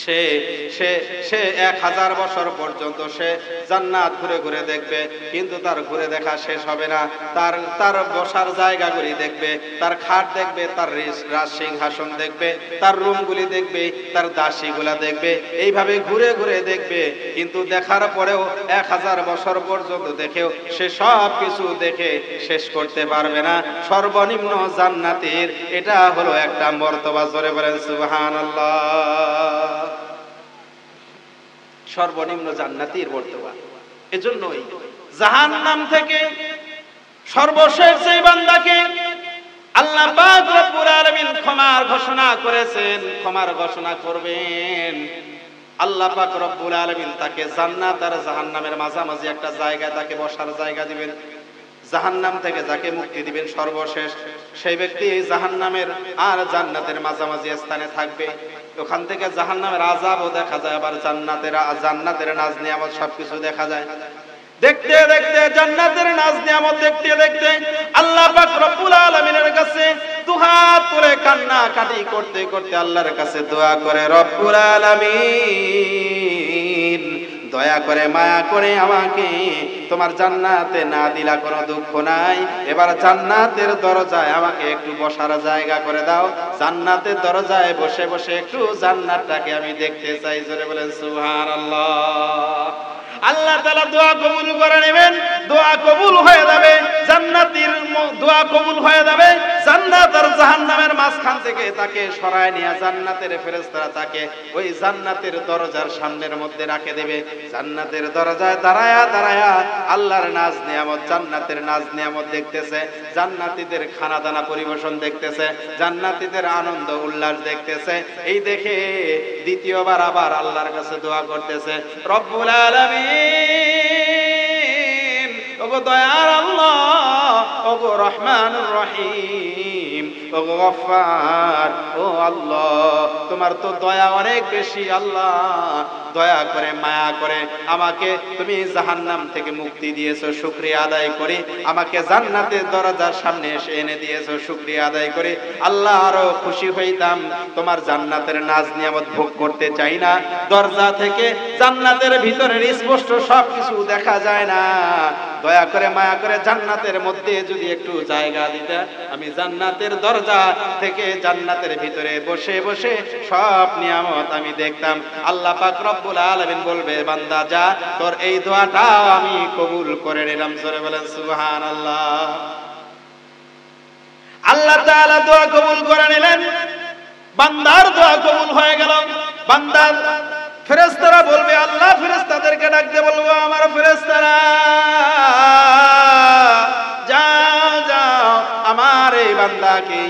সে সে সে 1000 বছর পর্যন্ত সে জান্নাত ঘুরে ঘুরে দেখবে, কিন্তু তার ঘুরে দেখা শেষ হবে না। তার তার বসার জায়গাগুলি দেখবে, তার খাট দেখবে, তার রাজ সিংহাসন দেখবে, তার রুমগুলি দেখবে, তার দাসীগুলা দেখবে, এইভাবে ঘুরে ঘুরে দেখবে। কিন্তু দেখার পরেও 1000 বছর পর্যন্ত দেখেও সে সব কিছু দেখে শেষ করতে পারবে না। সর্বনিম্ন জান্নাতের এটা হলো একটা মর্তবা। জোরে বলেন সুবহানাল্লাহ। সর্বনিম্ন জান্নাতের মর্তবা। এজন্যই জাহান্নাম থেকে সর্বশেষ সেই বান্দাকে আল্লাহ পাক রব্বুল আলামিন ক্ষমার ঘোষণা করেছেন, ক্ষমার ঘোষণা করবেন। আল্লাহ পাক রব্বুল আলামিন তাকে জান্নাত আর জাহান্নামের মাঝামাঝি একটা জায়গায় তাকে বসার জায়গা দিবেন। জাহান্নাম থেকে যাকে মুক্তি দিবেন সর্বশেষ, সেই ব্যক্তি জাহান্নামের আর জান্নাতের মাঝামাঝি স্থানে থাকবে। ওখান থেকে জাহান্নামের আযাবও দেখা যায়, আবার জান্নাতের নাজ নিয়ামত সবকিছু দেখা যায়। দেখতে দেখতে জান্নাতের নাজ নিয়ামত দেখতে দেখতে আল্লাহ পাক রব্বুল আলামিনের কাছে দুহাত তুলে কান্নাকাটি করতে করতে আল্লাহর কাছে দোয়া করে, রব্বুল আলামিন দয়া করে মায়া করে আমাকে তোমার জান্নাতে না দিলা কোনো দুঃখ নাই, এবার জান্নাতের দরজায় আমাকে একটু বসার জায়গা করে দাও। জান্নাতের দরজায় বসে বসে একটু জান্নাতটাকে আমি দেখতে চাই। জোরে বলেন সুবহানাল্লাহ। আল্লাহ তাআলা দোয়া কবুল করে নেবেন, দোয়া কবুল হয়ে যাবে, জান্নাতের দোয়া কবুল হয়ে যাবে। জান্নাত আর জাহান্নামের মাঝখান থেকে তাকে সরায় নিয়ে জান্নাতের ফেরেশতারা তাকে ওই জান্নাতের দরজার সামনের মধ্যে রাখে দেবে। জান্নাতের দরজায় দাঁড়ায়া দাঁড়ায়া আল্লাহর নাজ নিয়ামত, জান্নাতের নাজ নিয়ামত দেখতেছে, জান্নাতীদের খানা দানা পরিবেশন দেখতেছে, জান্নাতীদের আনন্দ উল্লাস দেখতেছে। এই দেখে দ্বিতীয়বার আবার আল্লাহর কাছে দোয়া করতেছে, রব্বুল আলামিন ওগো দয়ার আল্লাহ, ওগো রহমানুর রহিম, ওগো গফফার, ও আল্লাহ তোমার তো দয়া অনেক বেশি। আল্লাহ দয়া করে মায়া করে আমাকে তুমি জাহান্নাম থেকে মুক্তি দিয়েছো, শুকরিয়া আদায় করি। আমাকে জান্নাতের দরজার সামনে এসে এনে দিয়েছো, শুকরিয়া আদায় করি। আল্লাহ আরো খুশি হইতাম, তোমার জান্নাতের নাজ নিয়ামত ভোগ করতে চাই না। দরজা থেকে জান্নাতের ভিতরের স্পষ্ট সবকিছু দেখা যায় না, দয়া করে মায়া করে জান্নাতের মধ্যে যদি একটু জায়গা দিতে, আমি জান্নাতের দরজা থেকে জান্নাতের ভিতরে বসে বসে সব নিয়ামত আমি দেখতাম। আল্লাহ পাক রব্বুল আলামিন বলবে, বান্দা যা, তোর এই দোয়াটাও আমি কবুল করে নিলাম। জোরে বলেন সুবহানাল্লাহ। আল্লাহ তাআলা দোয়া কবুল করে নিলেন, বান্দার দোয়া কবুল হয়ে গেল। বান্দার ফেরেশতারা বলবে, আল্লাহ ফেরেশতাদেরকে ডাক দিয়ে বলবো, আমার ফেরেশতারা যাও যাও আমার এই বান্দাকে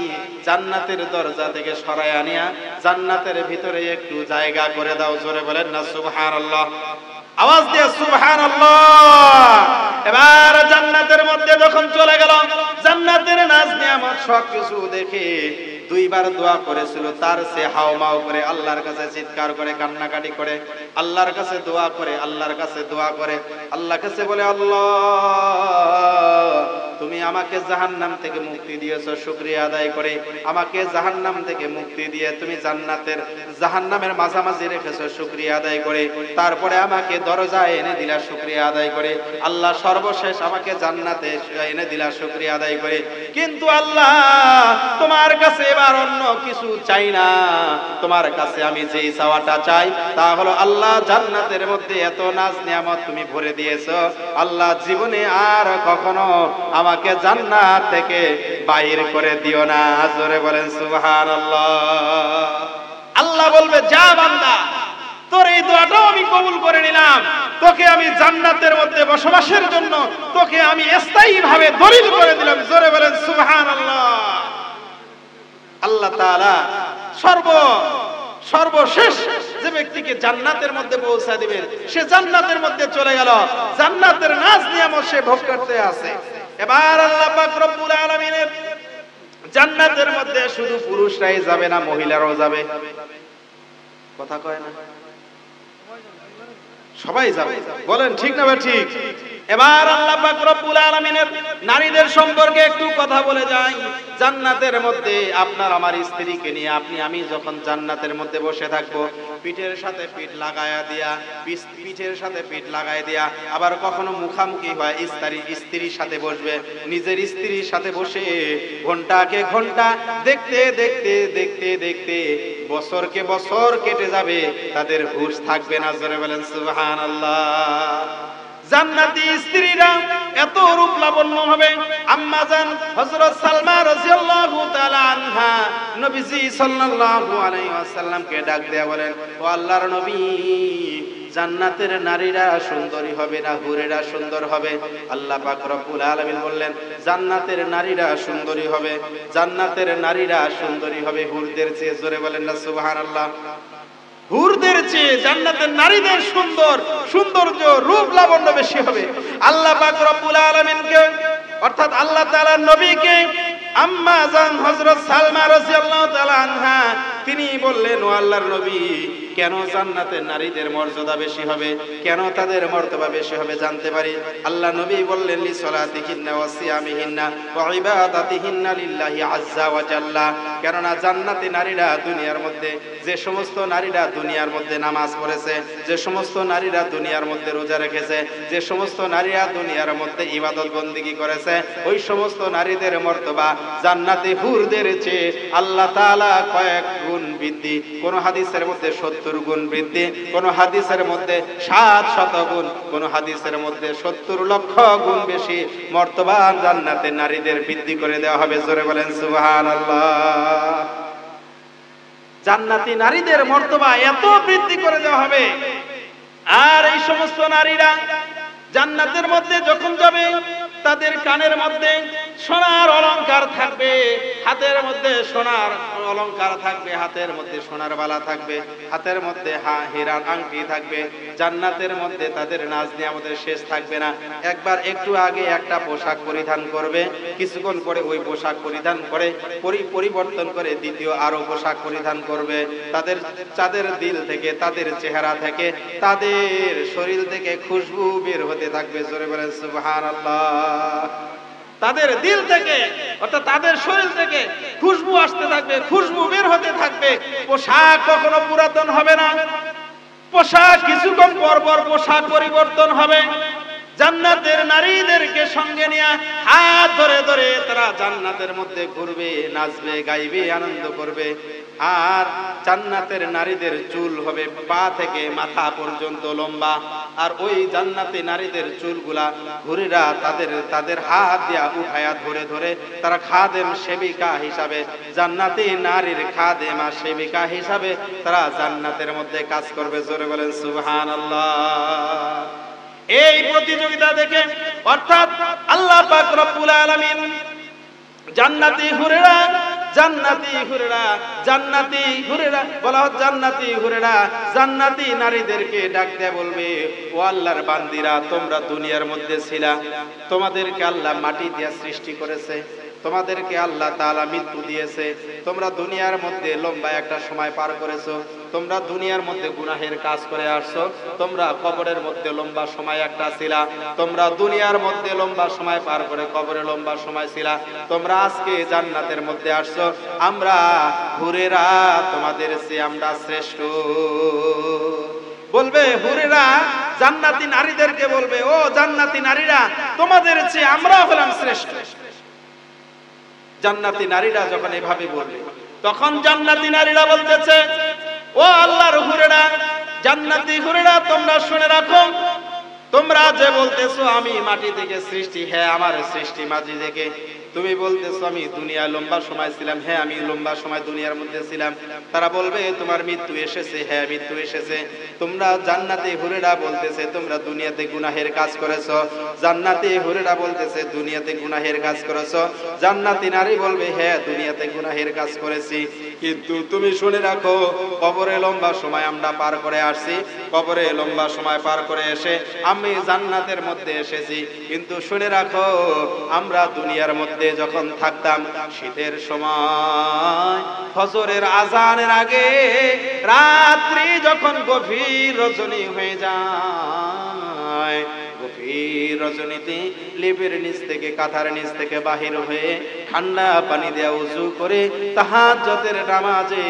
জান্নাতের দরজা থেকে সরায় আনিয়া জান্নাতের ভিতরে একটু জায়গা করে দাও। জোরে বলেন না সুবহানাল্লাহ, আওয়াজ দিয়ে সুবহানাল্লাহ। এবার জান্নাতের মধ্যে যখন চলে গেল, জান্নাতের নাজ নিয়ামত সবকিছু দেখে দুইবার দোয়া করেছিল, তার সে হাওমাও করে আল্লাহর কাছে চিৎকার করে কান্নাকাটি করে আল্লাহর কাছে দোয়া করে, আল্লাহর কাছে দোয়া করে, আল্লাহর কাছে বলে, আল্লাহ তুমি আমাকে জাহান্নাম থেকে মুক্তি দিয়েছো, শুকরিয়া আদায় করে আমাকে জাহান্নাম থেকে মুক্তি দিয়ে তুমি জাহান্নামের মাঝামাঝি রেখেছো, শুকরিয়া আদায় করে তারপরে আমাকে দরজায় এনে দিলা, শুকরিয়া আদায় করে আল্লাহ সর্বশেষ আমাকে জান্নাতে এনে দিলা, শুকরিয়া আদায় করে। কিন্তু আল্লাহ তোমার কাছে এবার অন্য কিছু চাই না, তোমার কাছে আমি যেই চাওয়াটা চাই তা হলো, আল্লাহ জান্নাতের মধ্যে এত নাজ নিয়ামত তুমি ভরে দিয়েছো, আল্লাহ জীবনে আর কখনো আমাকে জান্নাত থেকে বাইর করে দিও না। জোরে বলেন সুবহানাল্লাহ। আল্লাহ বলবে, যা বান্দা, তোর এই দোয়াটাও আমি কবুল করে নিলাম, তোকে আমি জান্নাতের মধ্যে বসবাসের জন্য তোকে আমি স্থায়ীভাবে দলিল করে দিলাম। জোরে বলেন সুবহানাল্লাহ। আল্লাহ তাআলা সর্বশেষ যে ব্যক্তিকে জান্নাতের মধ্যে পৌঁছা দিবেন, সে জান্নাতের মধ্যে চলে গেল, জান্নাতের নাজ নিয়ামত সে ভোগ করতে আছে। এবার আল্লাহ পাক রব্বুল আলামিনের জান্নাতের মধ্যে শুধু পুরুষরাই যাবে না, মহিলারাও যাবে। কথা কয় না, সবাই যাবে। বলেন ঠিক না? ঠিক। এবার আল্লাহ পাক রব্বুল আলামিনের নারীদের সম্পর্কে একটু কথা বলে যাই। জান্নাতের মধ্যে আপনার আমার স্ত্রীকে নিয়ে আপনি আমি যখন জান্নাতের মধ্যে বসে থাকবো, পিঠের সাথে পিঠ লাগায়া দিয়া, পিঠের সাথে পিঠ লাগায় দিয়া, আবার কখনো মুখামুখি হয় স্ত্রীর সাথে বসবে, নিজের স্ত্রীর সাথে বসে ঘন্টাকে ঘন্টা দেখতে দেখতে দেখতে দেখতে বছরকে বছর কেটে যাবে, তাদের হুঁশ থাকবে না। জোরে বলেন সুবহানাল্লাহ। জান্নাতি স্ত্রীরা এত রূপ লাবণ্য হবে। আম্মা জান হযরত সালমা রাদিয়াল্লাহু তাআলা আনহা নবীজি সাল্লাল্লাহু আলাইহি ওয়াসাল্লামকে ডাক দেয়া বলেন, ও আল্লাহর নবী, জান্নাতের নারীরা সুন্দরী হবে না হুরেরা সুন্দর হবে? আল্লাহ পাক রব্বুল আলামিন বললেন, জান্নাতের নারীরা সুন্দরী হবে, জান্নাতের নারীরা সুন্দরী হবে হুরদের চেয়ে। জোরে বলেন না সুবহানাল্লাহ। হুরদের চেয়ে জান্নাতের নারীদের সৌন্দর্য রূপ লাবণ্য বেশি হবে। আল্লাহ পাক রব্বুল আলামিনকে অর্থাৎ আল্লাহ তাআলার নবীকে আম্মা জান হযরত সালমা রাদিয়াল্লাহু তাআলা আনহা তিনি বললেন, ও আল্লাহর নবী, কেন জান্নাতের নারীদের মর্যাদা বেশি হবে, কেন তাদের মর্তবা বেশি হবে জানতে পারি? আল্লাহ নবী বললেন, লি সলাতিহিন্না ওয়া সিয়ামিহিন্না ওয়া ইবাদাতিহিন্না লিল্লাহি আযজা ওয়া জাল্লা। কেননা জান্নাতি নারীরা দুনিয়ার মধ্যে যে সমস্ত নারীরা দুনিয়ার মধ্যে নামাজ পড়েছে, যে সমস্ত নারীরা দুনিয়ার মধ্যে রোজা রেখেছে, যে সমস্ত নারীরা দুনিয়ার মধ্যে ইবাদত বন্দেগী করেছে, ওই সমস্ত নারীদের মর্তবা জান্নাতি হুরদের চেয়ে আল্লাহ তাআলা কয়েক গুণ বৃদ্ধি, কোন হাদিসের মধ্যে 70 গুণ বৃদ্ধি, কোন হাদিসের মধ্যে 700 গুণ, কোন হাদিসের মধ্যে 70 লক্ষ গুণ বেশি মর্তবা জান্নাতের নারীদের বৃদ্ধি করে দেওয়া হবে। জোরে বলেন সুবহানাল্লাহ। জান্নাতি নারীদের মর্তবা এত বৃদ্ধি করে দেওয়া হবে। আর এই সমস্ত নারীরা জান্নাতের মধ্যে যখন যাবে, তাদের কানের মধ্যে সোনার অলংকার থাকবে, হাতের মধ্যে সোনার অলংকার থাকবে, হাতের মধ্যে সোনার বালা থাকবে, হাতের মধ্যে হীরার আংটি থাকবে। জান্নাতের মধ্যে তাদের নাজ নিয়ামতের শেষ থাকবে না। একবার একটু আগে একটা পোশাক পরিধান করবে, কিছুক্ষণ পরে ওই পোশাক পরিধান করে পরিবর্তন করে দ্বিতীয় আরো পোশাক পরিধান করবে। তাদের দিল থেকে, তাদের চেহারা থেকে, তাদের শরীর থেকে খুশবু বের হতে থাকবে। জোরে বলেন সুবহানাল্লাহ। তাদের দিল থেকে অর্থাৎ তাদের শরীর থেকে খুশবু আসতে থাকবে, খুশবু বের হতে থাকবে। পোশাক কখনো পুরাতন হবে না, পোশাক কিছুক্ষণ পর পর পোশাক পরিবর্তন হবে। জান্নাতের নারীদেরকে সঙ্গে নিয়ে হাত ধরে ধরে তারা জান্নাতের মধ্যে ঘুরবে, নাচবে, গাইবে, আনন্দ করবে। আর জান্নাতের নারীদের চুল হবে পা থেকে মাথা পর্যন্ত লম্বা। আর ওই জান্নাতি নারীদের চুলগুলা হুরেরা তাদের হাত দিয়া উঠায়া ধরে ধরে তারা খাদেম সেবিকা হিসাবে, জান্নাতি নারীর খাদেম আর সেবিকা হিসাবে তারা জান্নাতের মধ্যে কাজ করবে। জোরে বলেন সুবহানাল্লাহ। এই প্রতিযোগিতা দেখে অর্থাৎ আল্লাহ পাক রব্বুল আলামিন জান্নাতি হুরেরা বলা হয়, জান্নাতি নারীদেরকে ডাক দেয়া বলবে, ও আল্লাহর বান্দিরা, তোমরা দুনিয়ার মধ্যে ছিলা, তোমাদেরকে আল্লাহ মাটি দিয়ে সৃষ্টি করেছে, তোমাদেরকে আল্লাহ তাআলা মৃত্যু দিয়েছে, তোমরা দুনিয়ার মধ্যে লম্বা একটা সময় পার করেছো, তোমরা দুনিয়ার মধ্যে গুনাহের কাজ করে আসছো, তোমরা কবরের মধ্যে লম্বা সময় একটা ছিলা, তোমরা দুনিয়ার মধ্যে লম্বা সময় পার করে কবরে লম্বা সময় ছিলা, তোমরা আজকে জান্নাতের মধ্যে আসছো, আমরা হুরেরা তোমাদের চেয়ে আমরা শ্রেষ্ঠ। বলবে হুরেরা জান্নাতি নারীদেরকে বলবে, ও জান্নাতি নারীরা, তোমাদের চেয়ে আমরা হলাম শ্রেষ্ঠ। জান্নাতি নারীরা যখন এভাবে বলবে, তখন জান্নাতি নারীরা বলতেছে, ও আল্লাহর হুরেরা, জান্নাতি হুরেরা, তোমরা শুনে রাখো, তোমরা যে বলতেছো আমি মাটি থেকে সৃষ্টি, হ্যাঁ আমার সৃষ্টি মাটি থেকে। তুমি বলতেছো আমি দুনিয়া লম্বা সময় ছিলাম, হ্যাঁ আমি লম্বা সময় দুনিয়ার মধ্যে ছিলাম। তারা বলবে তোমার মৃত্যু এসেছে, হ্যাঁ মৃত্যু এসেছে। তোমরা জান্নাতি হুরেরা বলতেছে তোমরা দুনিয়াতে গুনাহের কাজ করেছো, জান্নাতি হুরেরা বলতেছে দুনিয়াতে গুনাহের কাজ করেছো। জান্নাতি নারী বলবে, হ্যাঁ দুনিয়াতে গুনাহের কাজ করেছি, কিন্তু তুমি শুনে রাখো, কবরে লম্বা সময় আমরা পার করে আসছি, কবরে লম্বা সময় পার করে এসে আমি জান্নাতের মধ্যে এসেছি। কিন্তু শুনে রাখো, আমরা দুনিয়ার মধ্যে যখন থাকতাম, শীতের সময় ফজরের আজানের আগে রাত্রি যখন গভীর রজনী হয়ে যায়, গভীর রজনীতে লেপের নিচ থেকে কাঁথার নিচ থেকে বাহির হয়ে ঠান্ডা পানি দিয়ে ওযু করে তাহাজ্জুদের নামাজে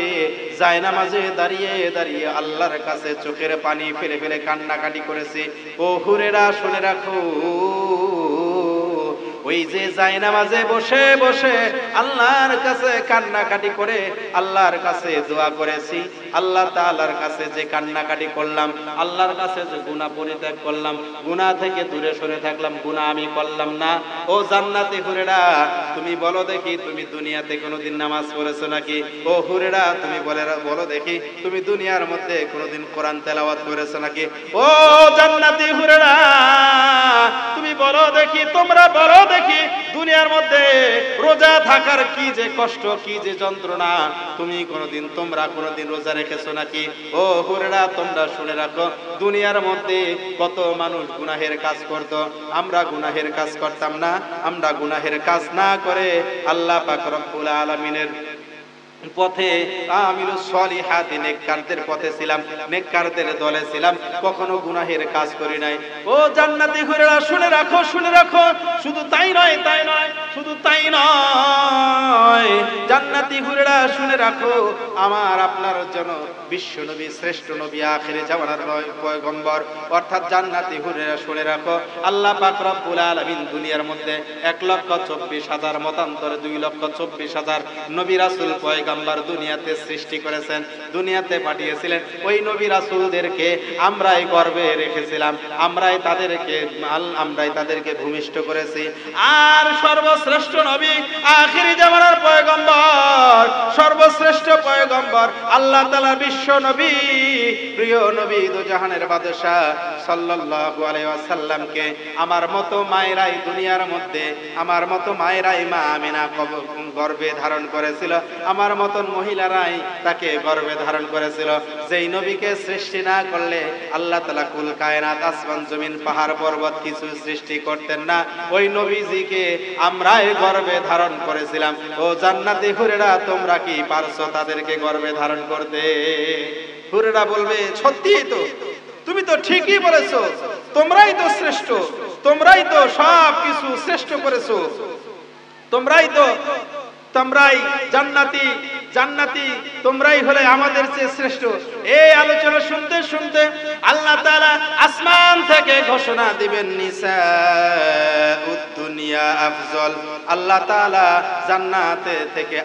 জায়নামাজে দাঁড়িয়ে দাঁড়িয়ে আল্লাহর কাছে চোখের পানি ফেলে ফেলে কান্নাকাটি করেছে। ও হুরেরা শুনে রাখো, ওই যে জায়নামাজে বসে বসে আল্লাহর কাছে কান্নাকাটি করে আল্লাহর কাছে দোয়া করেছি, আল্লাহ তাআলার কাছে যে কান্নাকাটি করলাম, আল্লাহর কাছে যে গুনাহ পরিত্যাগ করলাম, গুনাহ থেকে দূরে সরে থাকলাম, গুনাহ আমি করলাম না। ও জান্নাতি হুরেরা, তুমি বলো দেখি তুমি দুনিয়াতে কোনোদিন নামাজ পড়েছো নাকি? ও হুরেরা, তুমি বলো দেখি তুমি দুনিয়ার মধ্যে কোনোদিন কোরআন তেলাওয়াত করেছো নাকি? ও জান্নাতি হুরেরা, তুমি বলো দেখি, তোমরা বলো দেখি দুনিয়ার মধ্যে রোজা থাকার কি যে কষ্ট, কি যে যন্ত্রণা, তোমরা কোনোদিন রোজা রেখেছো নাকি? ও হুরেরা, তোমরা শুনে রাখো, দুনিয়ার মধ্যে কত মানুষ গুনাহের কাজ করত, আমরা গুনাহের কাজ করতাম না। আমরা গুনাহের কাজ না করে আল্লাহ পাক রব্বুল আলামিনের পথে আমিলুস সলিহাত নেককারদের পথে ছিলাম, নেককারদের দলে ছিলাম, কখনো গুনাহের কাজ করি নাই। ও জান্নাতি হুরেরা শুনে রাখো, শুনে রাখো, শুধু তাই নয়, তাই নয়, শুধু তাই নয়, জান্নাতি হুরেরা শুনে রাখো, আমার আপনার জন্য বিশ্ব নবী, শ্রেষ্ঠ নবী, আখিরে জামানার পয়গম্বর অর্থাৎ জান্নাতি হুরেরা শুনে রাখো, আল্লাহ পাক রব্বুল আলামিন দুনিয়ার মধ্যে 1,24,000 মতান্তরে 2,24,000 নবী রাসূল পয়গম্বর দুনিয়াতে সৃষ্টি করেছেন, দুনিয়াতে পাঠিয়েছিলেন। ওই নবী রাসূলদেরকে আমরাই গর্বে রেখেছিলাম, আমরাই তাদেরকে ভূমিষ্ঠ করেছি। আর সর্বশ্রেষ্ঠ নবী, আখিরি জামানার পয়গম্বর, সর্বশ্রেষ্ঠ পয়গম্বর, আল্লাহ তাআলা বিশ্ব নবী, প্রিয় নবী, দুজাহানের বাদশা সাল্লাল্লাহু আলাইহি ওয়াসাল্লামকে আমার মতো মায়েরাই দুনিয়ার মধ্যে, আমার মতো মায়েরাই মা আমিনা গর্ভে ধারণ করেছিল, আমার মতন মহিলারাই তাকে গর্ভে ধারণ করেছিল। যেই নবীকে সৃষ্টি না করলে আল্লাহ তাআলা কুল কায়নাত, আসমান জমিন পাহাড় পর্বত কিছু সৃষ্টি করতেন না, ওই নবীজিকে আমরাই গর্ভে ধারণ করেছিলাম। ও জান্নাতি হুরেরা, তোমরা কি পারছো তাদেরকে গর্ভে ধারণ করতে? হুরেরা বলবে, সত্যিই তো, তুমি তো ঠিকই বলেছো, তোমরাই তো শ্রেষ্ঠ, তোমরাই তো সব কিছু শ্রেষ্ঠ করেছো, তোমরাই জান্নাতি, জান্নাতি, তোমরাই হলে আমাদের চেয়ে শ্রেষ্ঠ। এই আলোচনা শুনতে শুনতে আল্লাহ তাআলা আসমান থেকে ঘোষণা দিবেন, নিসাউদ দুনিয়া আফজল। আল্লাহ তাআলা জান্নাতে থেকে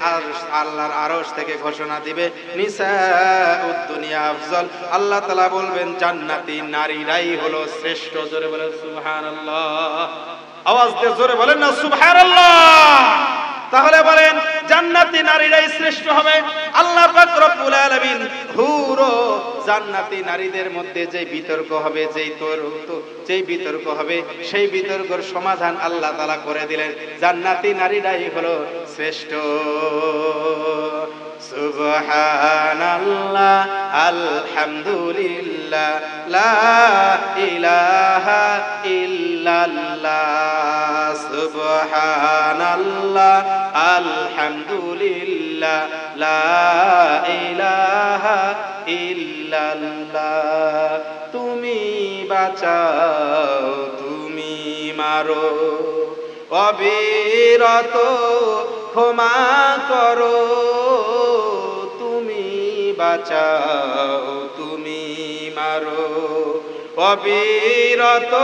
আল্লাহর আরশ থেকে ঘোষণা দিবে, নিসাউদ দুনিয়া আফজল। আল্লাহ তাআলা বলবেন, জান্নাতি নারীরাই হলো শ্রেষ্ঠ। জোরে বলেন সুবহানাল্লাহ, আওয়াজ দিয়ে জোরে বলেন না সুবহানাল্লাহ। তাহলে বলেন, জান্নাতি নারীরাই শ্রেষ্ঠ হবে। আল্লাহ পাক রব্বুল আলামিন হুর ও জান্নাতি নারীদের মধ্যে যে বিতর্ক হবে, যেই বিতর্ক হবে, সেই বিতর্কের সমাধান আল্লাহ তাআলা করে দিলেন, জান্নাতি নারীরাই হলো শ্রেষ্ঠ। সুবহানাল্লাহ, আলহামদুলিল্লাহ, লা ইলাহা ইল্লাল্লাহ, সুবহানাল্লাহ, আলহামদুলিল্লাহ, লা ইলাহা ইল্লাল্লাহ। তুমি বাঁচাও, তুমি মারো, অবিরত ক্ষমা করো, তুমি বাঁচাও, তুমি মারো, অবিরত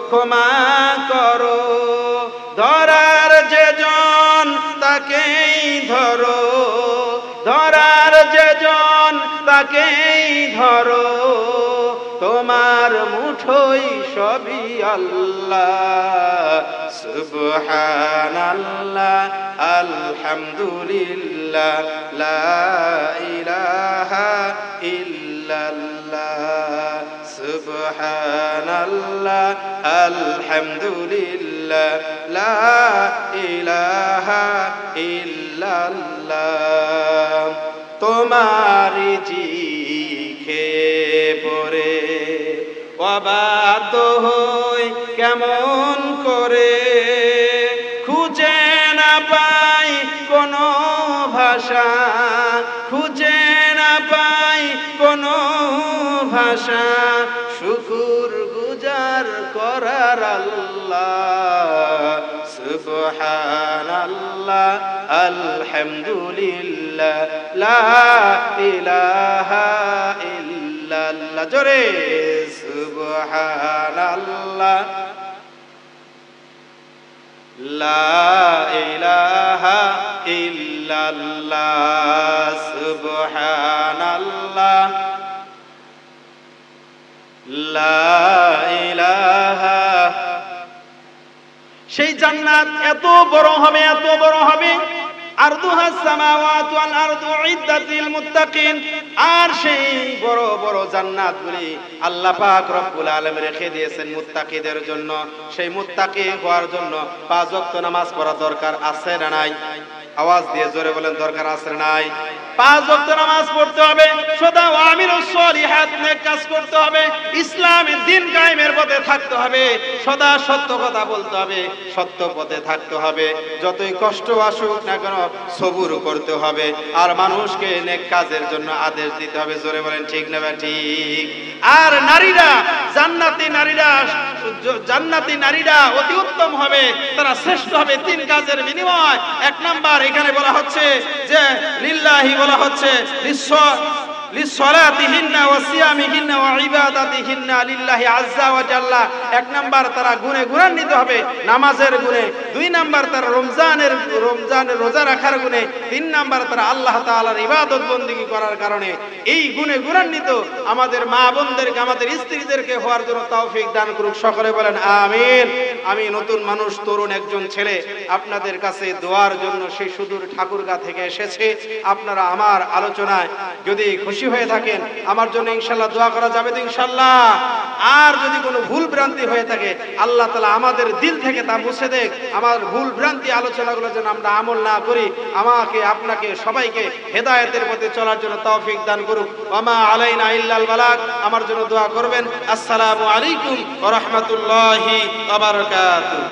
ক্ষমা করো, ধরার যে জন তাকেই ধরো, ধরার যে জন তাকেই ধরো, তোমার মুঠোই সবই আল্লাহ। সুবহানাল্লাহ, আলহামদুলিল্লাহ, লা ইলাহা ইল্লাল্লাহ, সুবহানাল্লাহ, আলহামদুলিল্লাহ, লা ইলাহা ইল্লাল্লাহ। তোমারি জিখে পড়ে অবাধ্য হই কেমন করে, খুঁজে না পাই কোনো ভাষা, খুঁজে না পাই কোনো ভাষা, শুকুর গুজার দিদার করার আল্লাহ সুবহানাল্লাহ আলহামদুলিল্লাহ লা ইলাহা ইল্লাল্লাহ জোরে সুবহানাল্লাহ লা ইলাহা ইল্লাল্লাহ সুবহানাল্লাহ লা ইলাহা। সেই জান্নাত এত বড় হবে, এত বড় হবে, আরদুহাস সামাওয়াতু ওয়াল আরদু ইদ্দাতিল মুত্তাকিন। আর সেই বড় বড় জান্নাতগুলি আল্লাহ পাক রব্বুল আলামিন রেখে দিয়েছেন মুত্তাকিদের জন্য। সেই মুত্তাকি হওয়ার জন্য 5 ওয়াক্ত নামাজ পড়া দরকার আছে না নাই? আওয়াজ দিয়ে জোরে বলেন, দরকার আছে না নাই? 5 ওয়াক্ত নামাজ পড়তে হবে, সদা আমিলুস সলিহাত নেক কাজ করতে হবে, ইসলামের দ্বীন কায়েমের পথে থাকতে হবে, সদা সত্য কথা বলতে হবে, সত্য পথে থাকতে হবে, যতই কষ্ট আসুক না কেন সবুর করতে হবে, আর মানুষকে নেক কাজের জন্য আদেশ দিতে হবে। জোরে বলেন ঠিক না ঠিক? আর নারীরা জান্নাতি নারীরা অতি উত্তম হবে, তারা শ্রেষ্ঠ হবে 3 কাজের বিনিময়। 1 নাম্বার এখানে বলা হচ্ছে যে লিল্লাহি, বলা হচ্ছে লিসসালাতিহিন্না ওয়া সিয়ামিহিন্না ওয়া ইবাদাতিহিন্না লিল্লাহি আযজা ওয়া জাল্লা। 1 নাম্বার তারা গুণে গুণান্বিত হবে নামাজের গুণে, 2 নাম্বার তারা রমজানের রোজা রাখার গুণে, 3 নাম্বার তারা আল্লাহ তাআলার ইবাদত বندگی করার কারণে। এই গুণে গুণান্বিত আমাদের মা বোনদেরকে, আমাদের স্ত্রীদেরকে হওয়ার জন্য তৌফিক দান করুক। সকলে বলেন আমিন। আমি নতুন মানুষ, তরুণ একজন ছেলে, আপনাদের কাছে দোয়ার জন্য সেই সুদূর ঠাকুরগাঁ থেকে এসেছে। আপনারা আমার আলোচনায় যদি খুশি হয়ে থাকেন, আমার জন্য ইনশাআল্লাহ দোয়া করা যাবে তো ইনশাআল্লাহ। আর যদি কোনো ভুল ভ্রান্তি হয়ে থাকে, আল্লাহ তাআলা আমাদের দিল থেকে তা মুছে দেখ। আমার ভুল ভ্রান্তি আলোচনাগুলো যেন আমরা আমল না করি, আমাকে, আপনাকে, সবাইকে হেদায়েতের পথে চলার জন্য তৌফিক দান করুক। ওয়া মা আলাইনা ইল্লাল বালাগ। আমার জন্য দোয়া করবেন। আসসালামু আলাইকুম ওয়া রাহমাতুল্লাহি ওয়া বারাকাতুহু।